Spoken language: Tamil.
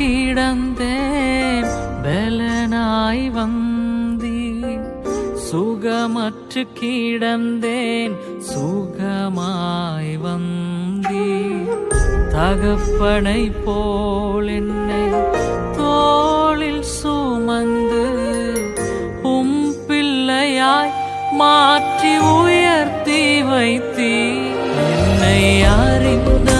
கிடந்தேன் பலனாய் வந்தீர். சுகமற்று கிடந்தேன் சுகமாய் வந்தீர். தகப்பனை போல் என்னை தோளில் சுமந்து உம் பிள்ளையாய் மாற்றி உயர்த்தி வைத்தீர். என்னை அறிந்த